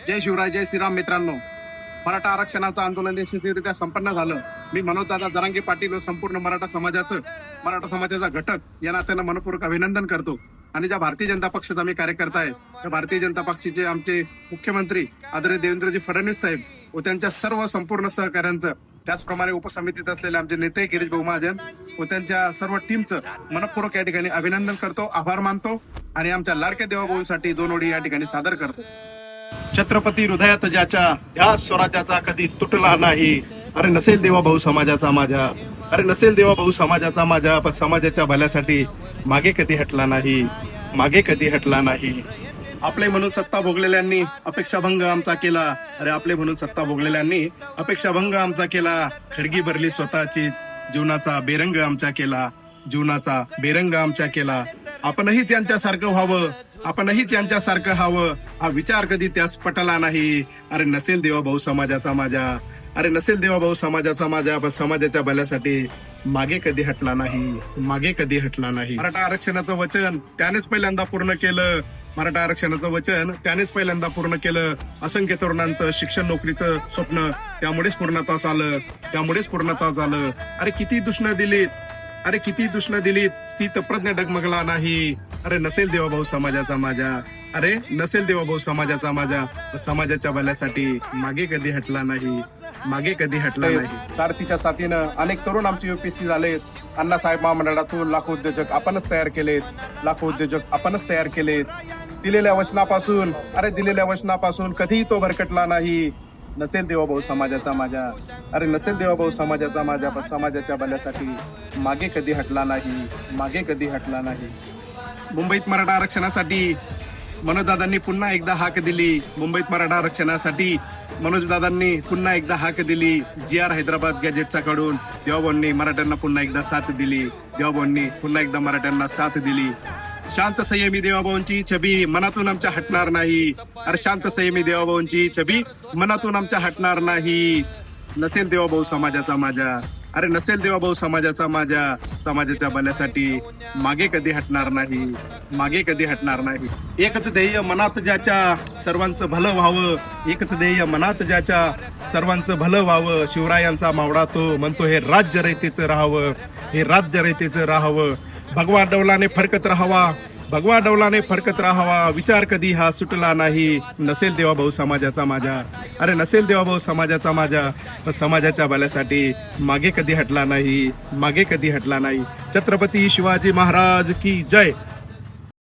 जय शिवराय, जय श्रीराम. मित्रांनो, मराठा आरक्षणाचं आंदोलन यशस्वीरित्या संपन्न झालं. मी मनोजदादा जरांगे पाटील व संपूर्ण मराठा समाजाचा घटक या नात्यानं मनपूर्वक अभिनंदन करतो. आणि ज्या भारतीय जनता पक्षाचा मी कार्यकर्ता आहे, त्या भारतीय जनता पक्षाचे आमचे मुख्यमंत्री आदरणीय देवेंद्रजी फडणवीस साहेब व त्यांच्या सर्व संपूर्ण सहकाऱ्यांचं, त्याचप्रमाणे उपसमितीत असलेले आमचे नेते गिरीश भाऊ महाजन व त्यांच्या सर्व टीमचं मनपूर्वक या ठिकाणी अभिनंदन करतो, आभार मानतो आणि आमच्या लाडक्या देवाभाऊंसाठी 2 ओळी या ठिकाणी सादर करतो. छत्रपती हृदयात ज्याच्या या स्वराज्याचा कधी तुटला नाही. अरे नसेल देवाभाऊ समाजाचा माझ्या, अरे नसेल देवाभाऊ समाजाचा माझ्या, पण समाजाच्या भल्यासाठी मागे कधी हटला नाही, मागे कधी हटला नाही. आपले म्हणून सत्ता भोगलेल्यांनी अपेक्षाभंग आमचा केला. अरे आपले म्हणून सत्ता भोगलेल्यांनी अपेक्षाभंग आमचा केला. खडगी भरली स्वतःची, जीवनाचा बेरंग आमच्या केला, जीवनाचा बेरंग आमच्या केला. आपणहीच यांच्यासारखं व्हावं, आपणहीच यांच्यासारखं व्हावं, हा विचार कधी त्यास पटला नाही. अरे नसेल देवाभाऊ समाजाचा माझ्या, अरे नसेल देवाभाऊ समाजाचा माझ्या, पण समाजाच्या भल्यासाठी मागे कधी हटला नाही, मागे कधी हटला नाही. मराठा आरक्षणाचं वचन त्यानेच पहिल्यांदा पूर्ण केलं. मराठा आरक्षणाचं वचन त्यानेच पहिल्यांदा पूर्ण केलं. असंख्य तरुणांचं शिक्षण नोकरीचं स्वप्न त्यामुळेच पूर्णत्वास आलं, त्यामुळेच पूर्णत्वास आलं. अरे किती दूषणं दिलीत, अरे किती दूषणं दिलीत, स्थितप्रज्ञ डगमगला नाही. अरे नसेल देवाभाऊ समाजाचा माझ्या, अरे नसेल देवाभाऊ समाजाचा माझ्या, समाजाच्या भल्यासाठी मागे कधी हटला नाही, मागे कधी हटला नाही. सारथीच्या साथीनं अनेक तरुण आमचे युपीएससी झालेत. अण्णासाहेब महामंडळातून लाखो उद्योजक आपणच तयार केलेत, लाखो उद्योजक आपणच तयार केलेत. दिलेल्या वचनापासून, अरे दिलेल्या वचनापासून कधीही तो भरकटला नाही. नसेल देवाभाऊ समाजाचा माझ्या, अरे नसेल देवाभाऊ समाजाचा माझ्या, पण समाजाच्या भल्यासाठी मागे कधी हटला नाही, मागे कधी हटला नाही. मुंबईत मराठा आरक्षणासाठी मनोजदादांनी पुन्हा एकदा हाक दिली. मुंबईत मराठा आरक्षणासाठी मनोजदादांनी पुन्हा एकदा हाक दिली. GR हैदराबाद गॅजेटचा कडून देवाभाऊंनी मराठ्यांना पुन्हा एकदा साथ दिली. देवाभाऊंनी पुन्हा एकदा मराठ्यांना साथ दिली. शांत संयमी देवाभाऊंची छबी मनातून आमच्या हटणार नाही. अरे शांत संयमी देवाभाऊंची छबी मनातून आमच्या हटणार नाही. नसेल देवाभाऊ समाजाचा माझ्या, अरे नसेल देवाभाऊ समाजाचा माझ्या, समाजाच्या भल्यासाठी मागे कधी हटणार नाही, मागे कधी हटणार नाही. एकच ध्येय मनात ज्याच्या, सर्वांचं भलं व्हावं. एकच ध्येय मनात ज्याच्या, सर्वांचं भलं व्हावं. शिवरायांचा मावळा तो म्हणतो हे राज्य रयतेचं राहावं, हे राज्य रयतेचं राहावं. भगवा डौलाने फडकत राहावा, भगवा डौलाने फडकत राहावा. विचार कधी हा सुटला नाही. नसेल देवाभाऊ समाजाचा माझ्या, अरे नसेल देवाभाऊ समाजाचा माझ्या, समाजाच्या भल्यासाठी मागे कधी हटला नाही, मागे कधी हटला नाही. छत्रपती शिवाजी महाराज की जय.